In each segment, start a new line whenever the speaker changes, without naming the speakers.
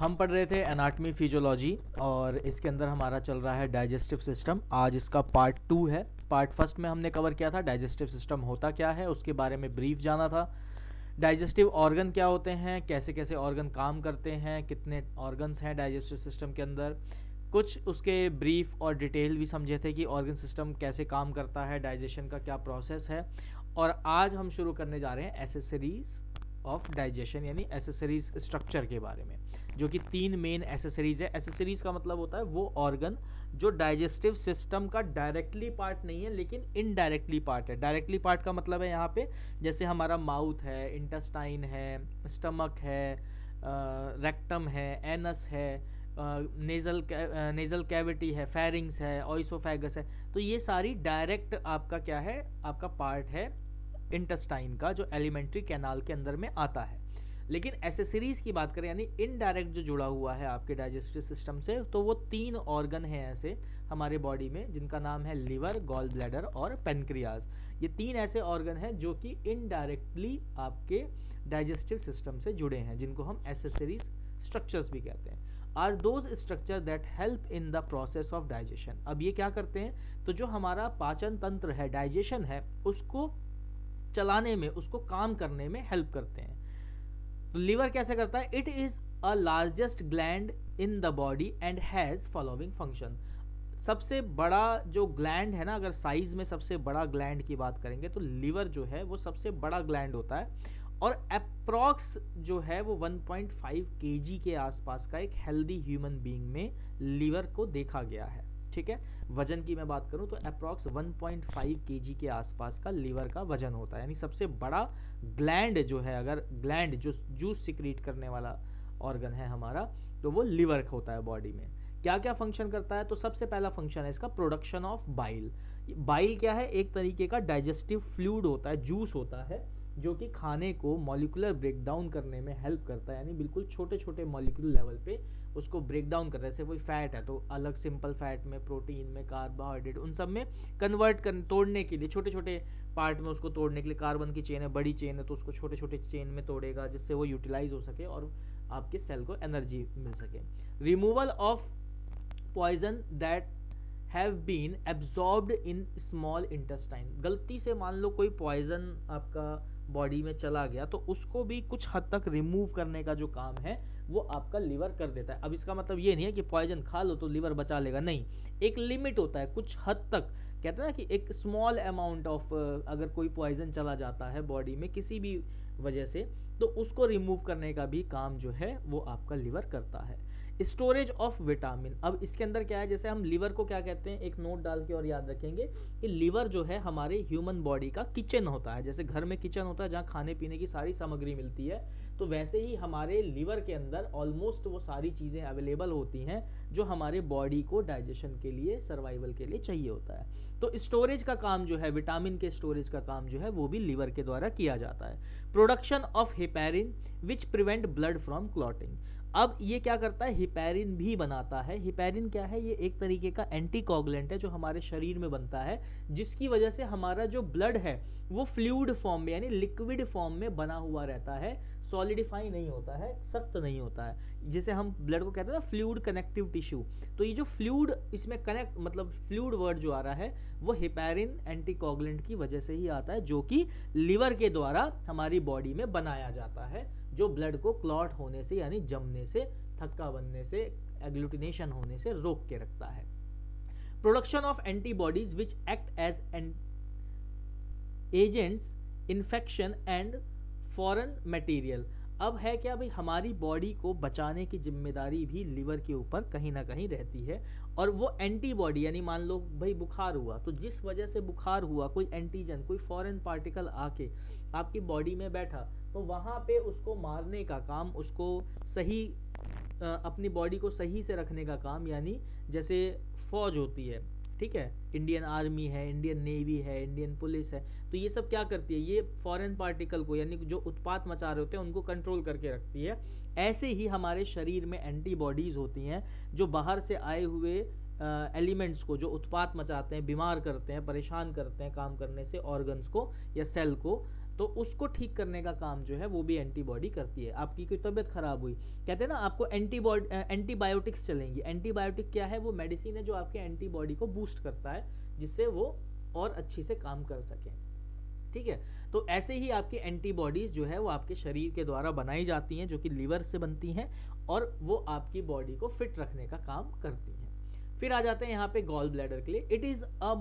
हम पढ़ रहे थे एनाटमी फिजियोलॉजी और इसके अंदर हमारा चल रहा है डाइजेस्टिव सिस्टम। आज इसका पार्ट 2 है। पार्ट फर्स्ट में हमने कवर किया था डाइजेस्टिव सिस्टम होता क्या है, उसके बारे में ब्रीफ जाना था। डाइजेस्टिव ऑर्गन क्या होते हैं, कैसे कैसे ऑर्गन काम करते हैं, कितने ऑर्गन्स हैं डाइजेस्टिव सिस्टम के अंदर, कुछ उसके ब्रीफ और डिटेल भी समझे थे कि ऑर्गन सिस्टम कैसे काम करता है, डाइजेशन का क्या प्रोसेस है। और आज हम शुरू करने जा रहे हैं एसेसरीज ऑफ डाइजेशन यानी एसेसरीज स्ट्रक्चर के बारे में, जो कि 3 मेन एसेसरीज है। एसेसरीज का मतलब होता है वो ऑर्गन जो डाइजेस्टिव सिस्टम का डायरेक्टली पार्ट नहीं है लेकिन इनडायरेक्टली पार्ट है। डायरेक्टली पार्ट का मतलब है यहाँ पे जैसे हमारा माउथ है, इंटेस्टाइन है, स्टमक है, रेक्टम है, एनस है, नेजल कैविटी है, फेरिंग्स है, ऑइसोफेगस है। तो ये सारी डायरेक्ट आपका क्या है, आपका पार्ट है इंटेस्टाइन का, जो एलिमेंट्री कैनाल के अंदर में आता है। लेकिन एसेसरीज की बात करें यानी इनडायरेक्ट जो जुड़ा हुआ है आपके डाइजेस्टिव सिस्टम से, तो वो 3 ऑर्गन हैं ऐसे हमारे बॉडी में, जिनका नाम है लिवर, गॉल ब्लैडर और पेनक्रियाज। ये 3 ऐसे ऑर्गन हैं जो कि इनडायरेक्टली आपके डाइजेस्टिव सिस्टम से जुड़े हैं, जिनको हम एसेसरीज स्ट्रक्चर्स भी कहते हैं। Are those structure that help in the process of digestion. अब ये क्या करते हैं, तो जो हमारा पाचन तंत्र है, डाइजेशन है, उसको चलाने में, उसको काम करने में हेल्प करते हैं। तो लीवर कैसे करता है, it is a largest gland in the body and has following function. सबसे बड़ा जो ग्लैंड है ना, अगर साइज में सबसे बड़ा ग्लैंड की बात करेंगे तो लीवर जो है वो सबसे बड़ा ग्लैंड होता है। और अप्रॉक्स जो है वो 1.5 kg के आसपास का एक हेल्दी ह्यूमन बीइंग में लीवर को देखा गया है। ठीक है, वजन की मैं बात करूं तो अप्रॉक्स 1.5 kg के आसपास का लीवर का वजन होता है। यानी सबसे बड़ा ग्लैंड जो है, अगर ग्लैंड जो जूस सिक्रीट करने वाला ऑर्गन है हमारा, तो वो लीवर होता है बॉडी में। क्या क्या फंक्शन करता है, तो सबसे पहला फंक्शन है इसका प्रोडक्शन ऑफ बाइल। बाइल क्या है, एक तरीके का डाइजेस्टिव फ्लूइड होता है, जूस होता है, जो कि खाने को मॉलिक्यूलर ब्रेकडाउन करने में हेल्प करता है। यानी बिल्कुल छोटे छोटे मॉलिक्यूल लेवल पे उसको ब्रेक डाउन करता है। जैसे कोई फैट है तो अलग सिंपल फैट में, प्रोटीन में, कार्बोहाइड्रेट, उन सब में कन्वर्ट कर तोड़ने के लिए, छोटे छोटे पार्ट में उसको तोड़ने के लिए, कार्बन की चेन है, बड़ी चेन है, तो उसको छोटे छोटे चेन में तोड़ेगा जिससे वो यूटिलाइज हो सके और आपके सेल को एनर्जी मिल सके। Removal of poison that have been absorbed in small intestine. गलती से मान लो कोई पॉइजन आपका बॉडी में चला गया तो उसको भी कुछ हद तक रिमूव करने का जो काम है वो आपका लीवर कर देता है। अब इसका मतलब ये नहीं है कि पॉइजन खा लो तो लीवर बचा लेगा, नहीं, एक लिमिट होता है, कुछ हद तक। कहते हैं ना कि एक स्मॉल अमाउंट ऑफ, अगर कोई पॉइजन चला जाता है बॉडी में किसी भी वजह से, तो उसको रिमूव करने का भी काम जो है वो आपका लीवर करता है। Storage of vitamin. अब इसके अंदर क्या है, जैसे हम लीवर को क्या कहते हैं, एक नोट डाल के और याद रखेंगे कि लीवर जो है हमारे ह्यूमन बॉडी का किचन होता है। जैसे घर में किचन होता है जहाँ खाने पीने की सारी सामग्री मिलती है, तो वैसे ही हमारे लीवर के अंदर ऑलमोस्ट वो सारी चीज़ें अवेलेबल होती हैं जो हमारे बॉडी को डाइजेशन के लिए, सर्वाइवल के लिए चाहिए होता है। तो स्टोरेज का काम जो है, विटामिन के स्टोरेज का काम जो है वो भी लीवर के द्वारा किया जाता है। Production of heparin which prevent blood from clotting. अब ये क्या करता है, हिपैरिन भी बनाता है। हिपैरिन क्या है, ये एक तरीके का एंटीकोगुलेंट है जो हमारे शरीर में बनता है, जिसकी वजह से हमारा जो ब्लड है वो फ्लूइड फॉर्म में यानी लिक्विड फॉर्म में बना हुआ रहता है, सॉलिडिफाई नहीं होता है, सख्त नहीं होता है। जिसे हम ब्लड को कहते हैं ना फ्लूइड कनेक्टिव टिश्यू। तो ये जो फ्लूइड इसमें कनेक्ट, मतलब फ्लूइड वर्ड जो आ रहा है वो हिपैरिन एंटीकोगुलेंट की वजह से ही आता है, जो कि लीवर के द्वारा हमारी बॉडी में बनाया जाता है, जो ब्लड को क्लॉट होने से यानी जमने से, थक्का बनने से, एग्लूटिनेशन होने से रोक के रखता है। Production of antibodies which act as agents infection and foreign material. अब है क्या भाई, हमारी बॉडी को बचाने की जिम्मेदारी भी लीवर के ऊपर कहीं ना कहीं रहती है। और वो एंटीबॉडी यानी मान लो भाई बुखार हुआ, तो जिस वजह से बुखार हुआ, कोई एंटीजन, कोई फॉरेन पार्टिकल आके आपकी बॉडी में बैठा, तो वहाँ पे उसको मारने का काम, उसको सही, अपनी बॉडी को सही से रखने का काम, यानी जैसे फौज होती है, ठीक है, इंडियन आर्मी है, इंडियन नेवी है, इंडियन पुलिस है, तो ये सब क्या करती है, ये फॉरेन पार्टिकल को यानी जो उत्पात मचा रहे होते हैं उनको कंट्रोल करके रखती है। ऐसे ही हमारे शरीर में एंटीबॉडीज होती हैं जो बाहर से आए हुए एलिमेंट्स को, जो उत्पात मचाते हैं, बीमार करते हैं, परेशान करते हैं काम करने से ऑर्गन्स को या सेल को, तो उसको ठीक करने का काम जो है वो भी एंटीबॉडी करती है। आपकी कोई तबीयत खराब हुई, कहते हैं ना आपको एंटीबायोटिक्स चलेंगी। एंटीबायोटिक क्या है? वो मेडिसिन है जो आपके एंटीबॉडी को बूस्ट करता है जिससे वो और अच्छी से काम कर सके, ठीक है। तो ऐसे ही आपकी एंटीबॉडीज जो है वो आपके शरीर के द्वारा बनाई जाती हैं, जो कि लीवर से बनती हैं, और वो आपकी बॉडी को फिट रखने का काम करती हैं। फिर आ जाते हैं यहाँ पे गॉल ब्लैडर के लिए। It is a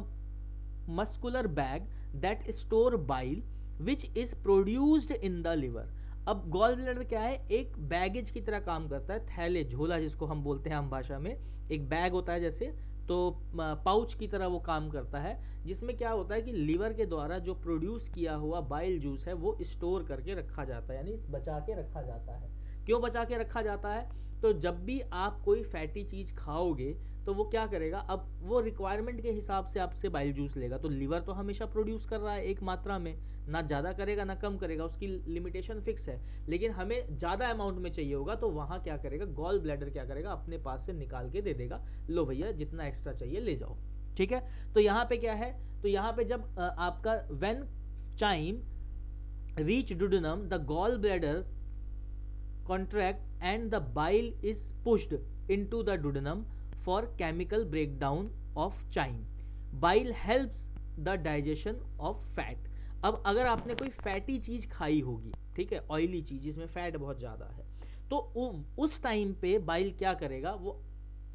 muscular bag that store bile which is produced in the liver. अब गॉल ब्लैडर क्या है? एक बैगेज की तरह काम करता है, थैले, झोला जिसको हम बोलते हैं आम भाषा में। एक बैग होता है जैसे, तो पाउच की तरह वो काम करता है, जिसमें क्या होता है कि लीवर के द्वारा जो प्रोड्यूस किया हुआ बाइल जूस है वो स्टोर करके रखा जाता है, यानी बचा के रखा जाता है। क्यों बचा के रखा जाता है? तो जब भी आप कोई फैटी चीज खाओगे तो वो क्या करेगा, अब वो रिक्वायरमेंट के हिसाब से आपसे बाइल जूस लेगा। तो लीवर तो हमेशा प्रोड्यूस कर रहा है एक मात्रा में, ना ज़्यादा करेगा ना कम करेगा, उसकी लिमिटेशन फिक्स है। लेकिन हमें ज़्यादा अमाउंट में चाहिए होगा तो वहाँ क्या करेगा, गॉल ब्लैडर क्या करेगा, अपने पास से निकाल के दे देगा, लो भैया जितना एक्स्ट्रा चाहिए ले जाओ, ठीक है। तो यहाँ पे क्या है, तो यहाँ पे जब आपका when chyme reach duodenum the gall bladder contract and the bile is pushed into the duodenum for chemical breakdown of chyme. Bile helps the digestion of fat. अब अगर आपने कोई फैटी चीज खाई होगी, ठीक है, ऑयली चीज जिसमें फैट बहुत ज्यादा है, तो उस टाइम पे बाइल क्या करेगा, वो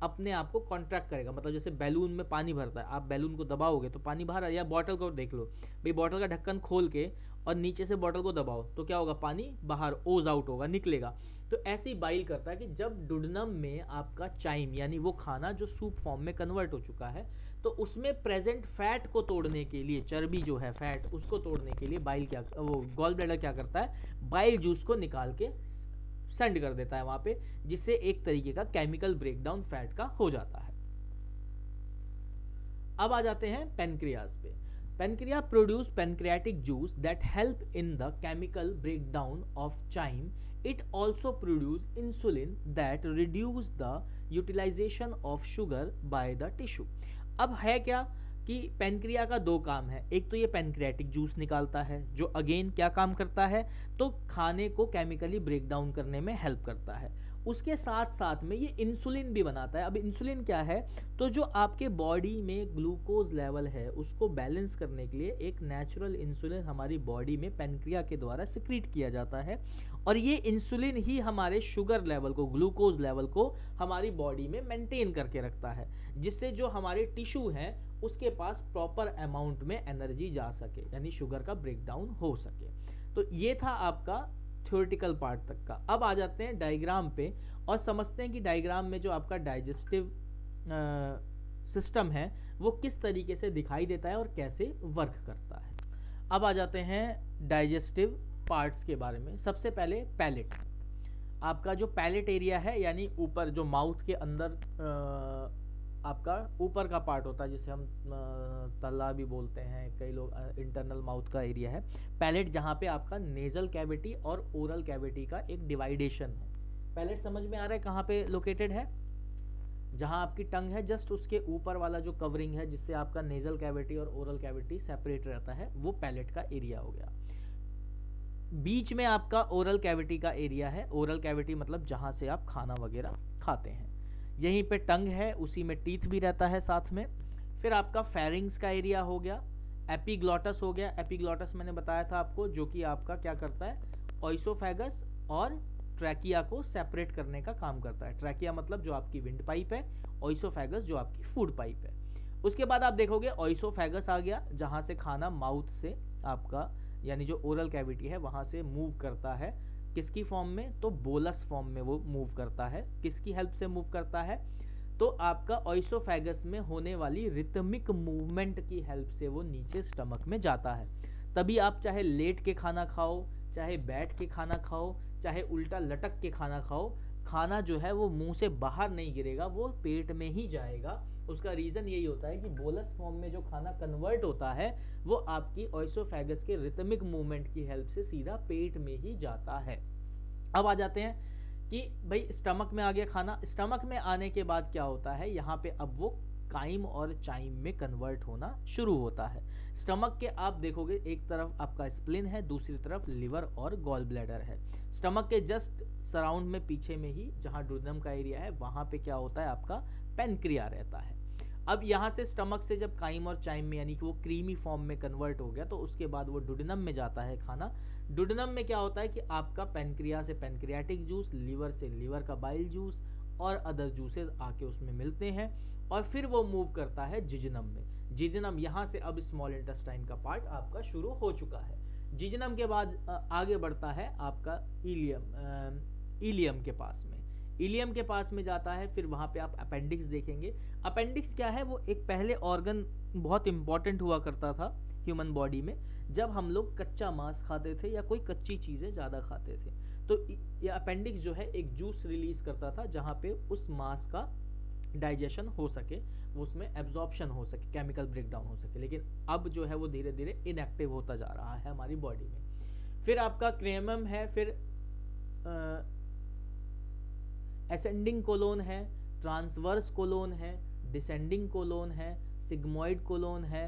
अपने आप को कॉन्ट्रैक्ट करेगा। मतलब जैसे बैलून में पानी भरता है, आप बैलून को दबाओगे तो पानी बाहर आ, या बॉटल को देख लो भाई, बॉटल का ढक्कन खोल के और नीचे से बॉटल को दबाओ तो क्या होगा, पानी बाहर ओज आउट होगा, निकलेगा। तो ऐसे ही बाइल करता है कि जब डुडनम में आपका चाइम यानी वो खाना जो सूप फॉर्म में कन्वर्ट हो चुका है, तो उसमें प्रेजेंट फैट को तोड़ने के लिए, चर्बी जो है फैट उसको तोड़ने के लिए बाइल क्या, वो गॉल ब्लैडर क्या करता है, बाइल जूस को निकाल के सेंड कर देता है वहां पे, जिससे एक तरीके का केमिकल ब्रेकडाउन फैट का हो जाता है। अब आ जाते हैं पेनक्रियाज पे। Pancreas produce pancreatic juice that help in the chemical breakdown of chyme. It also produce insulin that reduce the utilization of sugar by the tissue. अब है क्या कि पेनक्रिया का दो काम है, एक तो ये पेनक्रियाटिक जूस निकालता है जो अगेन क्या काम करता है, तो खाने को केमिकली ब्रेक डाउन करने में हेल्प करता है। उसके साथ साथ में ये इंसुलिन भी बनाता है। अब इंसुलिन क्या है, तो जो आपके बॉडी में ग्लूकोज लेवल है उसको बैलेंस करने के लिए एक नेचुरल इंसुलिन हमारी बॉडी में पेनक्रिया के द्वारा सिक्रीट किया जाता है, और ये इंसुलिन ही हमारे शुगर लेवल को, ग्लूकोज लेवल को हमारी बॉडी में मेंटेन करके रखता है, जिससे जो हमारे टिश्यू हैं उसके पास प्रॉपर अमाउंट में एनर्जी जा सके, यानी शुगर का ब्रेकडाउन हो सके। तो ये था आपका थ्योरेटिकल पार्ट तक का। अब आ जाते हैं डायग्राम पे और समझते हैं कि डायग्राम में जो आपका डाइजेस्टिव सिस्टम है वो किस तरीके से दिखाई देता है और कैसे वर्क करता है। अब आ जाते हैं डाइजेस्टिव पार्ट्स के बारे में। सबसे पहले पैलेट। आपका जो पैलेट एरिया है, यानी ऊपर जो माउथ के अंदर आपका ऊपर का पार्ट होता है, जिसे हम तल्ला भी बोलते हैं, कई लोग इंटरनल माउथ का एरिया है पैलेट, जहाँ पे आपका नेजल कैविटी और ओरल कैविटी का एक डिवाइडेशन है। पैलेट समझ में आ रहा है कहाँ पे लोकेटेड है? जहाँ आपकी टंग है जस्ट उसके ऊपर वाला जो कवरिंग है जिससे आपका नेजल कैविटी और ओरल कैविटी सेपरेट रहता है, वो पैलेट का एरिया हो गया। बीच में आपका ओरल कैविटी का एरिया है। ओरल कैविटी मतलब जहाँ से आप खाना वगैरह खाते हैं। यहीं पे टंग है, उसी में टीथ भी रहता है साथ में। फिर आपका फेरिंग्स का एरिया हो गया। एपिग्लॉटस हो गया। एपिग्लॉटस मैंने बताया था आपको, जो कि आपका क्या करता है, ऑइसोफेगस और ट्रैकिया को सेपरेट करने का काम करता है। ट्रैकिया मतलब जो आपकी विंड पाइप है, ऑइसोफेगस जो आपकी फूड पाइप है। उसके बाद आप देखोगे ऑइसोफेगस आ गया, जहाँ से खाना माउथ से आपका यानी जो ओरल कैविटी है वहाँ से मूव करता है। किसकी फॉर्म में? तो बोलस फॉर्म में वो मूव करता है। किसकी हेल्प से मूव करता है? तो आपका ऑइसोफेगस में होने वाली रिथमिक मूवमेंट की हेल्प से वो नीचे स्टमक में जाता है। तभी आप चाहे लेट के खाना खाओ, चाहे बैठ के खाना खाओ, चाहे उल्टा लटक के खाना खाओ, खाना जो है वो मुंह से बाहर नहीं गिरेगा, वो पेट में ही जाएगा। उसका रीज़न यही होता है कि बोलस फॉर्म में जो खाना कन्वर्ट होता है वो आपकी ऑइसोफेगस के रिथमिक मूवमेंट की हेल्प से सीधा पेट में ही जाता है। अब आ जाते हैं कि भाई स्टमक में आ गया खाना। स्टमक में आने के बाद क्या होता है, यहाँ पे अब वो काइम और चाइम में कन्वर्ट होना शुरू होता है। स्टमक के आप देखोगे एक तरफ आपका स्प्लिन है, दूसरी तरफ लिवर और गॉल ब्लैडर है। स्टमक के जस्ट सराउंड में पीछे में ही जहाँ डुडेनम का एरिया है वहाँ पे क्या होता है आपका पेनक्रिया रहता है। अब यहाँ से स्टमक से जब काइम और चाइम में यानी कि वो क्रीमी फॉर्म में कन्वर्ट हो गया तो उसके बाद वो डुडेनम में जाता है खाना। डुडेनम में क्या होता है कि आपका पेनक्रिया से पेनक्रियाटिक जूस, लिवर से लिवर का बाइल जूस और अदर जूसेस आके उसमें मिलते हैं और फिर वो मूव करता है जिजनम में। जिजनम यहाँ से अब स्मॉल इंटेस्टाइन का पार्ट आपका शुरू हो चुका है। जिजनम के बाद आगे बढ़ता है आपका इलियम के पास में। इलियम के पास में जाता है, फिर वहाँ पे आप अपेंडिक्स देखेंगे। अपेंडिक्स क्या है, वो एक पहले ऑर्गन बहुत इंपॉर्टेंट हुआ करता था ह्यूमन बॉडी में जब हम लोग कच्चा मांस खाते थे या कोई कच्ची चीज़ें ज़्यादा खाते थे। तो ये अपेंडिक्स जो है एक जूस रिलीज करता था जहाँ पे उस मांस का डाइजेशन हो सके, वो उसमें एब्जॉर्प्शन हो सके, केमिकल ब्रेकडाउन हो सके। लेकिन अब जो है वो धीरे धीरे इनएक्टिव होता जा रहा है हमारी बॉडी में। फिर आपका क्रेमम है, फिर असेंडिंग कोलोन है, ट्रांसवर्स कोलोन है, डिसेंडिंग कोलोन है, सिग्मोइड कोलोन है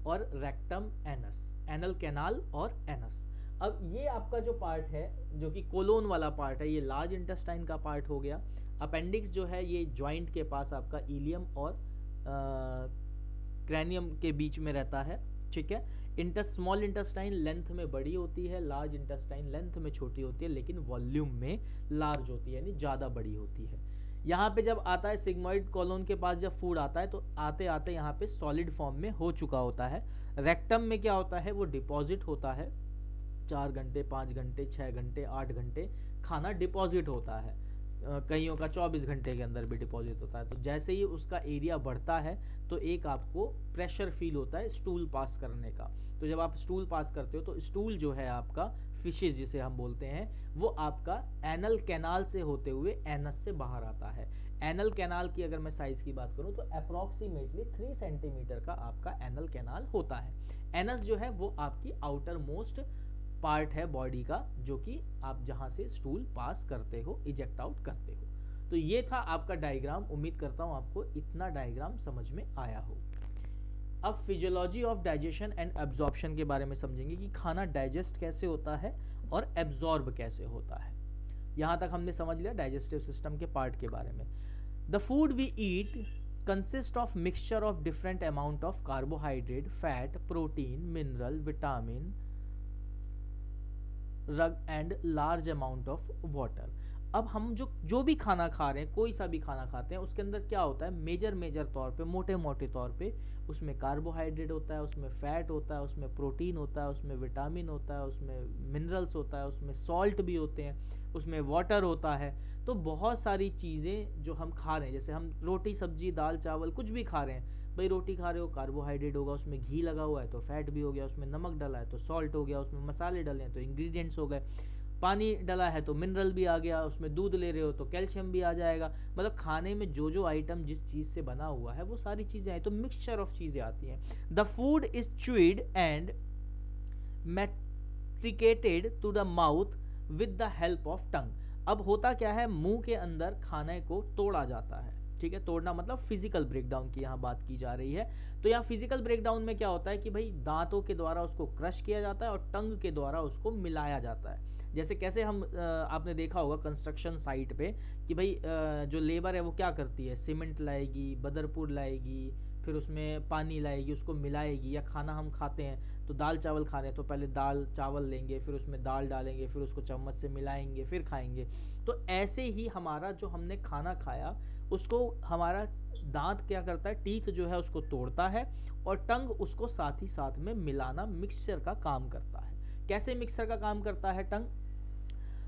और रेक्टम एनस, एनल कैनाल और एनस। अब ये आपका जो पार्ट है जो कि कोलोन वाला पार्ट है, ये लार्ज इंटेस्टाइन का पार्ट हो गया। अपेंडिक्स जो है ये जॉइंट के पास आपका इलियम और क्रैनियम के बीच में रहता है, ठीक है। स्मॉल इंटेस्टाइन लेंथ में बड़ी होती है, लार्ज इंटेस्टाइन लेंथ में छोटी होती है लेकिन वॉल्यूम में लार्ज होती है, यानी ज़्यादा बड़ी होती है। यहाँ पे जब आता है सिग्मोइड कोलोन के पास जब फूड आता है तो आते आते यहाँ पे सॉलिड फॉर्म में हो चुका होता है। रेक्टम में क्या होता है, वो डिपॉजिट होता है, 4 घंटे 5 घंटे 6 घंटे 8 घंटे खाना डिपॉजिट होता है, कईयों का 24 घंटे के अंदर भी डिपॉजिट होता है। तो जैसे ही उसका एरिया बढ़ता है तो एक आपको प्रेशर फील होता है स्टूल पास करने का। तो जब आप स्टूल पास करते हो तो स्टूल जो है आपका फिशेज जिसे हम बोलते हैं वो आपका एनल कैनाल से होते हुए एनस से बाहर आता है। एनल कैनाल की अगर मैं साइज की बात करूं तो अप्रोक्सीमेटली 3 सेंटीमीटर का आपका एनल कैनाल होता है। एनस जो है वो आपकी आउटर मोस्ट पार्ट है बॉडी का, जो कि आप जहां से स्टूल पास करते हो, इजेक्ट आउट करते हो। तो ये था आपका डायग्राम। उम्मीद करता हूं आपको इतना डायग्राम समझ में आया हो। अब physiology of digestion and absorption के बारे में समझेंगे कि खाना डाइजेस्ट कैसे होता है और एब्जॉर्ब कैसे होता है। यहाँ तक हमने समझ लिया डाइजेस्टिव सिस्टम के पार्ट के बारे में। The food we eat consist of mixture of different amount of carbohydrate, fat, protein, mineral, vitamin and large amount of water. अब हम जो भी खाना खा रहे हैं, कोई सा भी खाना खाते हैं, उसके अंदर क्या होता है, मेजर तौर पे, मोटे मोटे तौर पे उसमें कार्बोहाइड्रेट होता है, उसमें फैट होता है, उसमें प्रोटीन होता है, उसमें विटामिन होता है, उसमें मिनरल्स होता है, उसमें सॉल्ट भी होते हैं, उसमें वाटर होता है। तो बहुत सारी चीज़ें जो हम खा रहे हैं, जैसे हम रोटी सब्जी दाल चावल कुछ भी खा रहे हैं, भाई रोटी खा रहे हो कार्बोहाइड्रेट होगा, उसमें घी लगा हुआ है तो फैट भी हो गया, उसमें नमक डाला है तो सॉल्ट हो गया, उसमें मसाले डले हैं तो इंग्रेडिएंट्स हो गए, पानी डला है तो मिनरल भी आ गया, उसमें दूध ले रहे हो तो कैल्शियम भी आ जाएगा। मतलब खाने में जो जो आइटम जिस चीज़ से बना हुआ है वो सारी चीज़ें आई, तो मिक्सचर ऑफ चीज़ें आती हैं। The food is chewed and masticated to the mouth with the help of tongue. अब होता क्या है, मुंह के अंदर खाने को तोड़ा जाता है, ठीक है। तोड़ना मतलब फिजिकल ब्रेकडाउन की यहाँ बात की जा रही है। तो यहाँ फिजिकल ब्रेकडाउन में क्या होता है कि भाई दांतों के द्वारा उसको क्रश किया जाता है और टंग के द्वारा उसको मिलाया जाता है। जैसे कैसे हम आपने देखा होगा कंस्ट्रक्शन साइट पे कि भाई जो लेबर है वो क्या करती है, सीमेंट लाएगी, बदरपुर लाएगी, फिर उसमें पानी लाएगी, उसको मिलाएगी। या खाना हम खाते हैं तो दाल चावल खा रहे हैं तो पहले दाल चावल लेंगे, फिर उसमें दाल डालेंगे, फिर उसको चम्मच से मिलाएंगे, फिर खाएंगे। तो ऐसे ही हमारा जो हमने खाना खाया उसको हमारा दांत क्या करता है, टीथ जो है उसको तोड़ता है और टंग उसको साथ ही साथ में मिलाना, मिक्सचर का काम करता है। कैसे मिक्सचर का काम करता है टंग?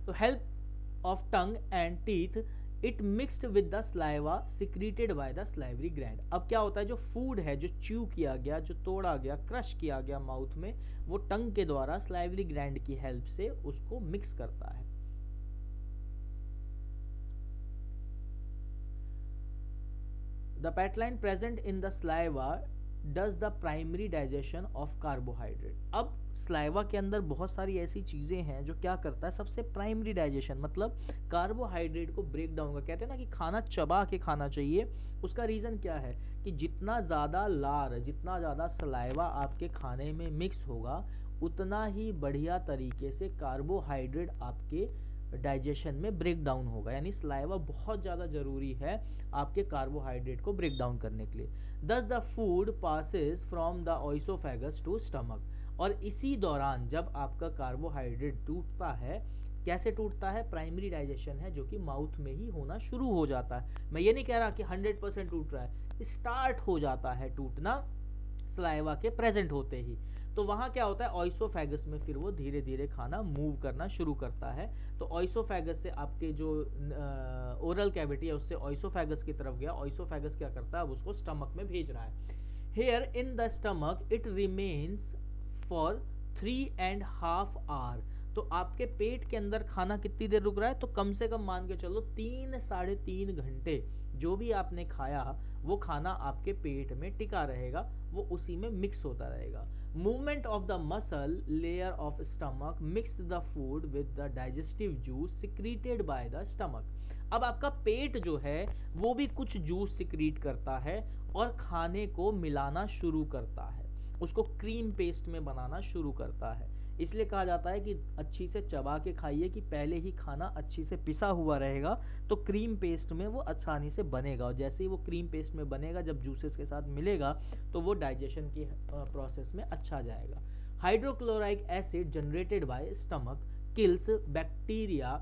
तो help of tongue and teeth it mixed with the saliva secreted by the salivary gland. अब क्या होता है, जो फूड है जो च्यू किया गया, जो तोड़ा गया, क्रश किया गया माउथ में, वो टंग के द्वारा स्लाइवरी ग्लैंड की हेल्प से उसको मिक्स करता है। The pateline present in the saliva does the primary digestion of carbohydrate। अब स्लाइवा के अंदर बहुत सारी ऐसी चीज़ें हैं जो क्या करता है, सबसे प्राइमरी डाइजेशन मतलब कार्बोहाइड्रेट को ब्रेक डाउन कर, कहते हैं ना कि खाना चबा के खाना चाहिए। उसका रीज़न क्या है कि जितना ज़्यादा लार, जितना ज़्यादा सलाइवा आपके खाने में मिक्स होगा, उतना ही बढ़िया तरीके से कार्बोहाइड्रेट आपके डाइजेशन में ब्रेक डाउन होगा। यानी सलाइवा बहुत ज़्यादा ज़रूरी है आपके कार्बोहाइड्रेट को ब्रेक डाउन करने के लिए। Thus the food passes from the oesophagus to stomach. और इसी दौरान जब आपका कार्बोहाइड्रेट टूटता है, कैसे टूटता है, प्राइमरी डाइजेशन है जो कि माउथ में ही होना शुरू हो जाता है। मैं ये नहीं कह रहा कि 100% टूट रहा है, स्टार्ट हो जाता है टूटना सलाइवा के प्रेजेंट होते ही। तो वहाँ क्या होता है, ऑइसोफेगस में फिर वो धीरे धीरे खाना मूव करना शुरू करता है। तो ऑइसोफेगस से आपके जो ओरल कैविटी है उससे ऑइसोफेगस की तरफ गया, ऑइसोफेगस क्या करता है, अब उसको स्टमक में भेज रहा है। Here in the stomach it remains for 3.5 hour. तो आपके पेट के अंदर खाना कितनी देर रुक रहा है, तो कम से कम मान के चलो 3-3.5 घंटे जो भी आपने खाया वो खाना आपके पेट में टिका रहेगा, वो उसी में मिक्स होता रहेगा। Movement of the muscle layer of stomach mix the food with the digestive juice secreted by the stomach. अब आपका पेट जो है वो भी कुछ जूस सिक्रीट करता है और खाने को मिलाना शुरू करता है, उसको क्रीम पेस्ट में बनाना शुरू करता है। इसलिए कहा जाता है कि अच्छी से चबा के खाइए कि पहले ही खाना अच्छी से पिसा हुआ रहेगा तो क्रीम पेस्ट में वो आसानी से बनेगा, और जैसे ही वो क्रीम पेस्ट में बनेगा, जब जूसेस के साथ मिलेगा तो वो डाइजेशन की प्रोसेस में अच्छा जाएगा। Hydrochloric acid generated by stomach kills bacteria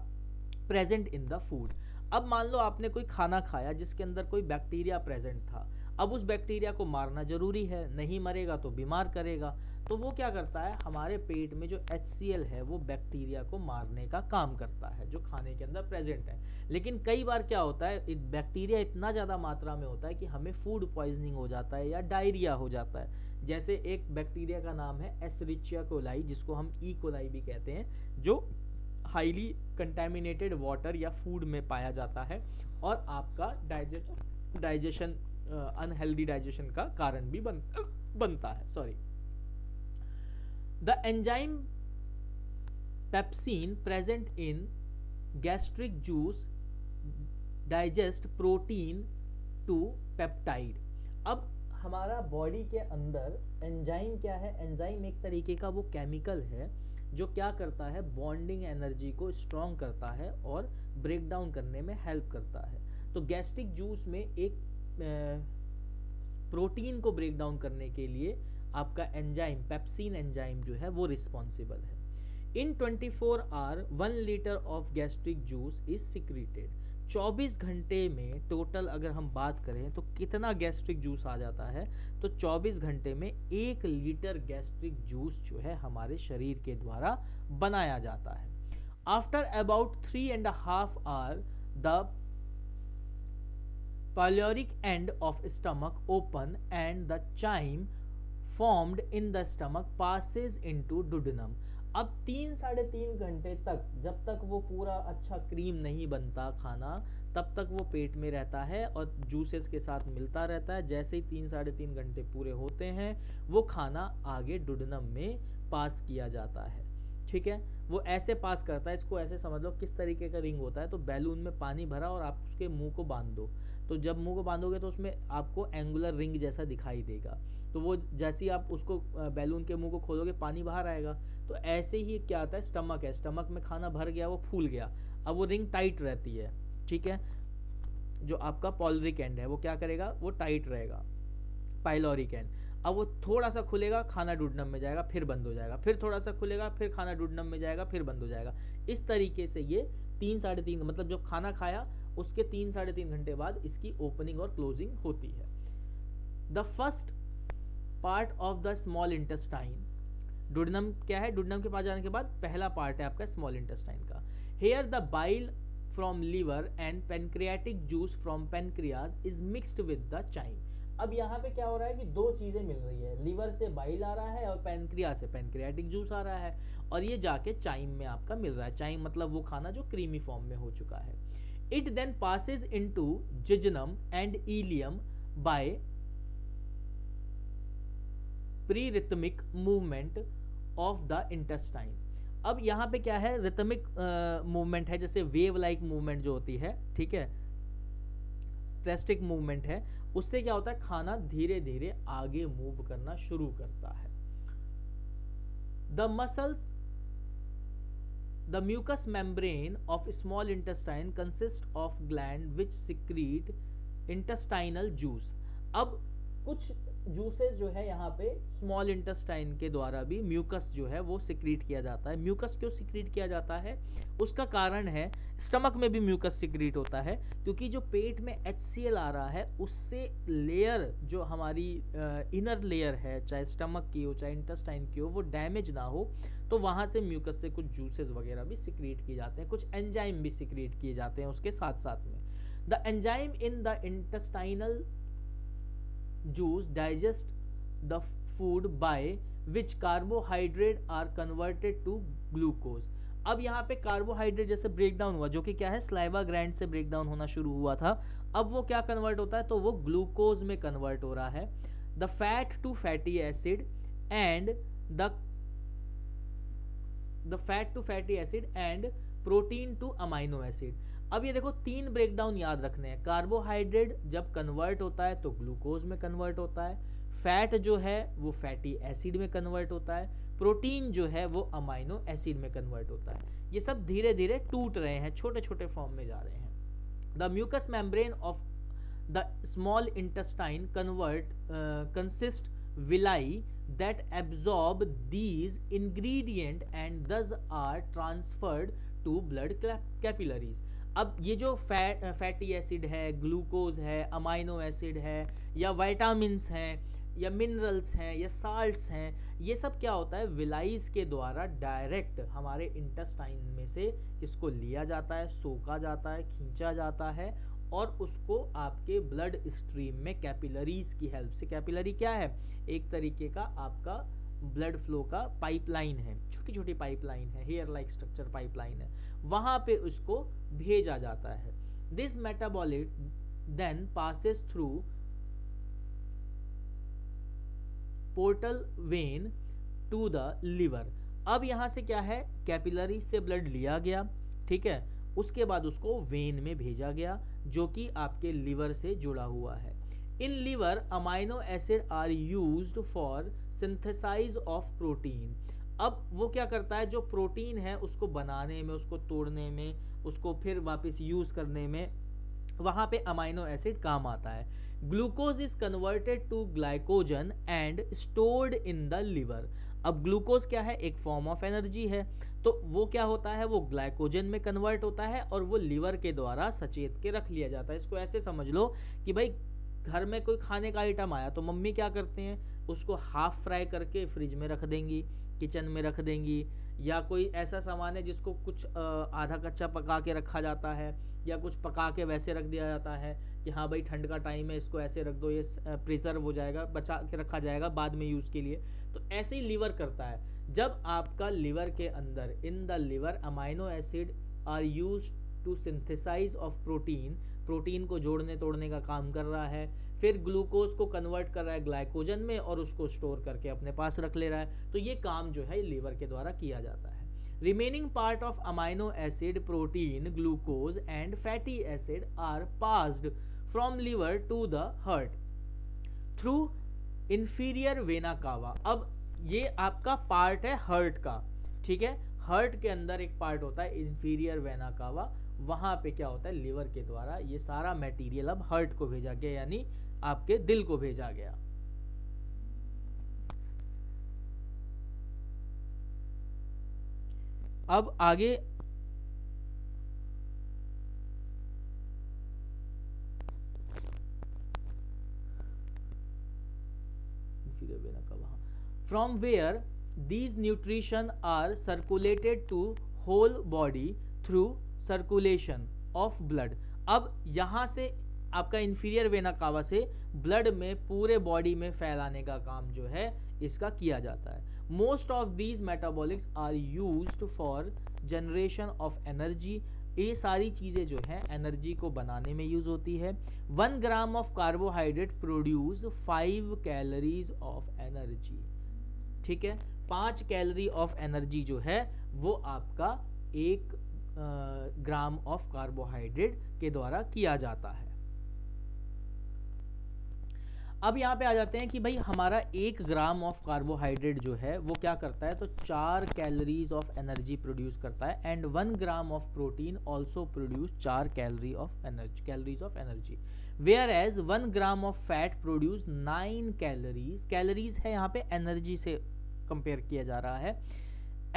present in the food. अब मान लो आपने कोई खाना खाया जिसके अंदर कोई बैक्टीरिया प्रेजेंट था, अब उस बैक्टीरिया को मारना जरूरी है, नहीं मरेगा तो बीमार करेगा। तो वो क्या करता है, हमारे पेट में जो HCl है वो बैक्टीरिया को मारने का काम करता है जो खाने के अंदर प्रेजेंट है। लेकिन कई बार क्या होता है, बैक्टीरिया इतना ज़्यादा मात्रा में होता है कि हमें फूड पॉइजनिंग हो जाता है या डायरिया हो जाता है। जैसे एक बैक्टीरिया का नाम है एस्चेरिचिया कोलाई, जिसको हम ई कोलाई भी कहते हैं, जो हाईली कंटेमिनेटेड वाटर या फूड में पाया जाता है और आपका डाइजेशन अनहेल्दी डाइजेशन का कारण भी बनता है। Sorry. The enzyme pepsin present in gastric juice digest protein to peptide. अब हमारा बॉडी के अंदर एंजाइम क्या है, एंजाइम एक तरीके का वो केमिकल है जो क्या करता है, बॉन्डिंग एनर्जी को स्ट्रॉन्ग करता है और ब्रेक डाउन करने में हेल्प करता है। तो गैस्ट्रिक जूस में एक प्रोटीन को ब्रेक डाउन करने के लिए आपका एंजाइम पेप्सिन एंजाइम जो है वो रिस्पॉन्सिबल है। In 24 hour 1 litre of gastric juice is secreted. 24 घंटे में टोटल अगर हम बात करें तो कितना गैस्ट्रिक जूस आ जाता है, तो 24 घंटे में 1 लीटर गैस्ट्रिक जूस जो है हमारे शरीर के द्वारा बनाया जाता है। After about 3.5 hour the pyloric end of stomach open and the chyme formed in the stomach passes into duodenum। अब 3-3.5 घंटे तक, जब तक वो पूरा अच्छा क्रीम नहीं बनता खाना, तब तक वो पेट में रहता है और जूसेस के साथ मिलता रहता है। जैसे ही 3-3.5 घंटे पूरे होते हैं वो खाना आगे डुडेनम में पास किया जाता है। ठीक है, वो ऐसे पास करता है, इसको ऐसे समझ लो किस तरीके का रिंग होता है। तो बैलून में पानी भरा और आप उसके मुंह को बांध दो, तो जब मुंह को बांधोगे तो उसमें आपको एंगुलर रिंग जैसा दिखाई देगा। तो वो जैसे ही आप उसको बैलून के मुंह को खोलोगे पानी बाहर आएगा। तो ऐसे ही क्या आता है, स्टमक है, स्टमक में खाना भर गया, वो फूल गया, अब वो रिंग टाइट रहती है। ठीक है, जो आपका पॉलरिक एंड है वो क्या करेगा, वो टाइट रहेगा, पाइलोरिक एंड। अब वो थोड़ा सा खुलेगा, खाना डुडेनम में जाएगा, फिर बंद हो जाएगा, फिर थोड़ा सा खुलेगा, फिर खाना डुडेनम में जाएगा, फिर बंद हो जाएगा। इस तरीके से ये 3-3.5 मतलब जब खाना खाया उसके 3-3.5 घंटे बाद इसकी ओपनिंग और क्लोजिंग होती है। The first part of the small intestine, duodenum क्या है, डुडेनम के पास जाने के बाद पहला पार्ट है आपका स्मॉल इंटेस्टाइन का। Here the bile from liver and pancreatic juice from pancreas is mixed with the chyme. अब यहाँ पे क्या हो रहा है कि दो चीजें मिल रही है, लीवर से बाइल आ रहा है और पेनक्रिया से पेनक्रियाटिक जूस आ रहा है, और ये जाके चाइम में आपका मिल रहा है। चाइम मतलब वो खाना जो क्रीमी फॉर्म में हो चुका है। It then passes into jejunum and ileum by pre-rhythmic movement of the intestine. अब यहाँ पे क्या है, रिथमिक मूवमेंट है, जैसे वेव लाइक मूवमेंट जो होती है, ठीक है, प्रेस्टिक मूवमेंट है, उससे क्या होता है, खाना धीरे धीरे आगे मूव करना शुरू करता है। The muscles, the mucous membrane of small intestine consists of gland which secrete intestinal juice। अब कुछ जूसेस जो है यहाँ पे स्मॉल इंटेस्टाइन के द्वारा भी म्यूकस जो है वो सिक्रीट किया जाता है। म्यूकस क्यों सिक्रीट किया जाता है, उसका कारण है, स्टमक में भी म्यूकस सिक्रीट होता है क्योंकि जो पेट में HCl आ रहा है उससे लेयर जो हमारी इनर लेयर है, चाहे स्टमक की हो चाहे इंटेस्टाइन की हो, वो डैमेज ना हो, तो वहाँ से म्यूकस से कुछ जूसेस वगैरह भी सिक्रीट किए जाते हैं, कुछ एंजाइम भी सिक्रीट किए जाते हैं उसके साथ साथ में। The enzyme in the intestinal juice digest the food by which carbohydrate are converted to glucose। अब यहाँ पे कार्बोहाइड्रेट जैसे ब्रेक डाउन हुआ, जो कि क्या है, स्लाइवा ग्लैंड से ब्रेक डाउन होना शुरू हुआ था, अब वो क्या कन्वर्ट होता है, तो वो ग्लूकोज में कन्वर्ट हो रहा है। The fat to fatty acid and the fat to fatty acid and protein to amino acid. अब ये देखो 3 ब्रेकडाउन याद रखने हैं। कार्बोहाइड्रेट जब कन्वर्ट होता है तो ग्लूकोज में कन्वर्ट होता है, फैट जो है वो फैटी एसिड में कन्वर्ट होता है, प्रोटीन जो है वो अमाइनो एसिड में कन्वर्ट होता है। ये सब धीरे धीरे टूट रहे हैं, छोटे छोटे फॉर्म में जा रहे हैं। The mucous membrane of the small intestine consist villi that absorb these ingredient and thus are transferred to blood capillaries। अब ये जो फैटी एसिड है, ग्लूकोज है, अमाइनो एसिड है, या विटामिन्स हैं, या मिनरल्स हैं, या साल्ट्स हैं, ये सब क्या होता है, विलाइज के द्वारा डायरेक्ट हमारे इंटेस्टाइन में से इसको लिया जाता है, सोखा जाता है, खींचा जाता है और उसको आपके ब्लड स्ट्रीम में कैपिलरीज की हेल्प से, कैपिलरी क्या है, एक तरीके का आपका ब्लड फ्लो का पाइपलाइन है, छोटी छोटी पाइपलाइन है, हेयर लाइक स्ट्रक्चर पाइपलाइन है, वहां पे उसको भेजा जाता है। This metabolite then passes through portal vein to the liver. अब यहां से क्या है, कैपिलरी से ब्लड लिया गया, ठीक है, उसके बाद उसको वेन में भेजा गया जो कि आपके लिवर से जुड़ा हुआ है। In liver amino acid are used for synthesize of protein. अब वो क्या करता है, जो प्रोटीन है उसको बनाने में, उसको तोड़ने में, उसको फिर वापस यूज करने में, वहां पे अमाइनो एसिड काम आता है। Glucose is converted to glycogen and stored in the liver. अब ग्लूकोज क्या है, एक फॉर्म ऑफ एनर्जी है, तो वो क्या होता है, वो ग्लाइकोजन में कन्वर्ट होता है और वो लिवर के द्वारा सचेत के रख लिया जाता है। इसको ऐसे समझ लो कि भाई घर में कोई खाने का आइटम आया तो मम्मी क्या करते हैं, उसको हाफ फ्राई करके फ्रिज में रख देंगी, किचन में रख देंगी, या कोई ऐसा सामान है जिसको कुछ आधा कच्चा पका के रखा जाता है, या कुछ पका के वैसे रख दिया जाता है कि हाँ भाई ठंड का टाइम है, इसको ऐसे रख दो, ये प्रिजर्व हो जाएगा, बचा के रखा जाएगा बाद में यूज़ के लिए। तो ऐसे ही लिवर करता है। जब आपका लिवर के अंदर, in the liver amino acid are use to synthesize of protein, protein को जोड़ने तोड़ने का काम कर रहा है, फिर ग्लूकोज को कन्वर्ट कर रहा है ग्लाइकोजन में और उसको स्टोर करके अपने पास रख ले रहा है। तो ये काम जो है लिवर के द्वारा किया जाता है। Remaining part of amino acid, protein, glucose and fatty acid are passed from liver to the heart through inferior vena cava. अब ये आपका पार्ट है हार्ट का, ठीक है, हार्ट के अंदर एक पार्ट होता है इंफीरियर वेना कावा, वहां पे क्या होता है, लिवर के द्वारा ये सारा मटेरियल अब हार्ट को भेजा गया, यानी आपके दिल को भेजा गया। अब आगे from where these nutrition are circulated to whole body through circulation of blood। अब यहाँ से आपका इंफीरियर वेना कावा से ब्लड में पूरे बॉडी में फैलाने का काम जो है इसका किया जाता है। Most of these metabolites are used for generation of energy. ये सारी चीज़ें जो हैं एनर्जी को बनाने में यूज होती है। 1 gram of carbohydrate produce 5 calories of energy, ठीक है। 5 कैलोरी ऑफ एनर्जी जो है वो आपका 1 ग्राम ऑफ कार्बोहाइड्रेट के द्वारा किया जाता है। अब यहाँ पे आ जाते हैं कि भाई हमारा 1 ग्राम ऑफ कार्बोहाइड्रेट जो है वो क्या करता है, तो 4 कैलोरीज ऑफ एनर्जी प्रोड्यूस करता है, and 1 gram of protein also produce 4 calories of energy, whereas 1 gram of fat produce 9 calories. Calories है यहाँ पे एनर्जी से कंपेयर किया जा रहा है।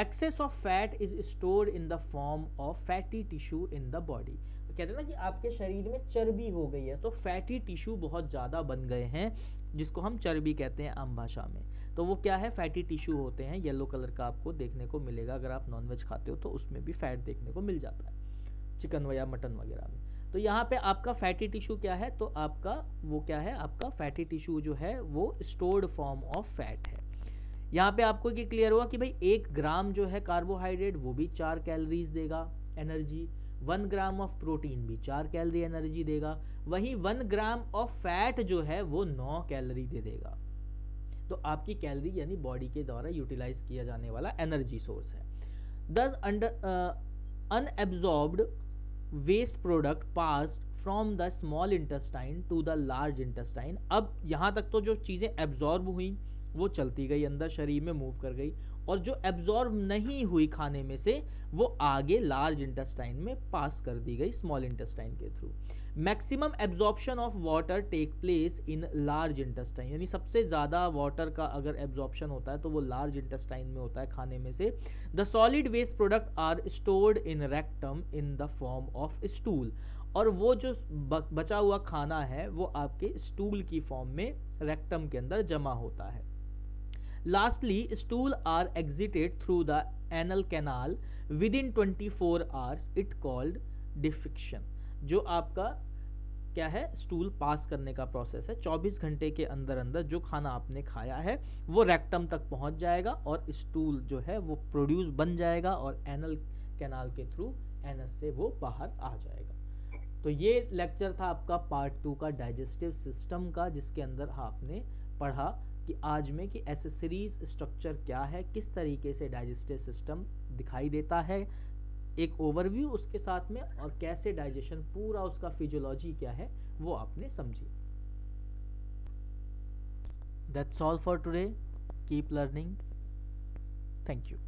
Excess of fat is stored in the form of fatty tissue in the body. कहते हैं ना कि आपके शरीर में चर्बी हो गई है, तो फैटी टिश्यू बहुत ज़्यादा बन गए हैं, जिसको हम चर्बी कहते हैं आम भाषा में। तो वो क्या है, फैटी टिश्यू होते हैं, येलो कलर का आपको देखने को मिलेगा। अगर आप नॉनवेज खाते हो तो उसमें भी फैट देखने को मिल जाता है, चिकन या मटन वगैरह में। तो यहाँ पे आपका फैटी टिश्यू क्या है, तो आपका वो क्या है, आपका फैटी टिश्यू जो है वो स्टोर्ड फॉर्म ऑफ फैट है। यहाँ पे आपको ये क्लियर हुआ कि भाई 1 ग्राम जो है कार्बोहाइड्रेट वो भी 4 कैलोरीज देगा एनर्जी, 1 ग्राम ऑफ प्रोटीन भी 4 कैलोरी एनर्जी देगा, वहीं 1 ग्राम ऑफ फैट जो है वो 9 कैलोरी दे देगा। तो आपकी कैलोरी यानी बॉडी के द्वारा यूटिलाइज किया जाने वाला एनर्जी सोर्स है। Thus unabsorbed waste product pass from the small intestine to the large intestine. अब यहाँ तक तो जो चीज़ें एब्जॉर्ब हुई वो चलती गई, अंदर शरीर में मूव कर गई, और जो एब्जॉर्ब नहीं हुई खाने में से वो आगे लार्ज इंटेस्टाइन में पास कर दी गई स्मॉल इंटेस्टाइन के through. Maximum absorption of water take place in large intestine, यानी सबसे ज़्यादा वाटर का अगर एब्जॉर्प्शन होता है तो वो लार्ज इंटेस्टाइन में होता है खाने में से। The solid waste product are stored in rectum in the form of stool, और वो जो बचा हुआ खाना है वो आपके स्टूल की फॉर्म में रेक्टम के अंदर जमा होता है। Lastly, stool are exited through the anal canal within 24 hours. It called defecation. जो आपका क्या है, स्टूल पास करने का प्रोसेस है। 24 घंटे के अंदर अंदर जो खाना आपने खाया है वो रेक्टम तक पहुंच जाएगा और स्टूल जो है वो प्रोड्यूस बन जाएगा और एनल कैनाल के थ्रू एनस से वो बाहर आ जाएगा। तो ये लेक्चर था आपका पार्ट 2 का डाइजेस्टिव सिस्टम का, जिसके अंदर आपने पढ़ा कि आज में कि एसेसरीज स्ट्रक्चर क्या है, किस तरीके से डाइजेस्टिव सिस्टम दिखाई देता है, एक ओवरव्यू उसके साथ में, और कैसे डाइजेशन पूरा उसका फिजियोलॉजी क्या है वो आपने समझी। That's all for today, keep learning, thank you.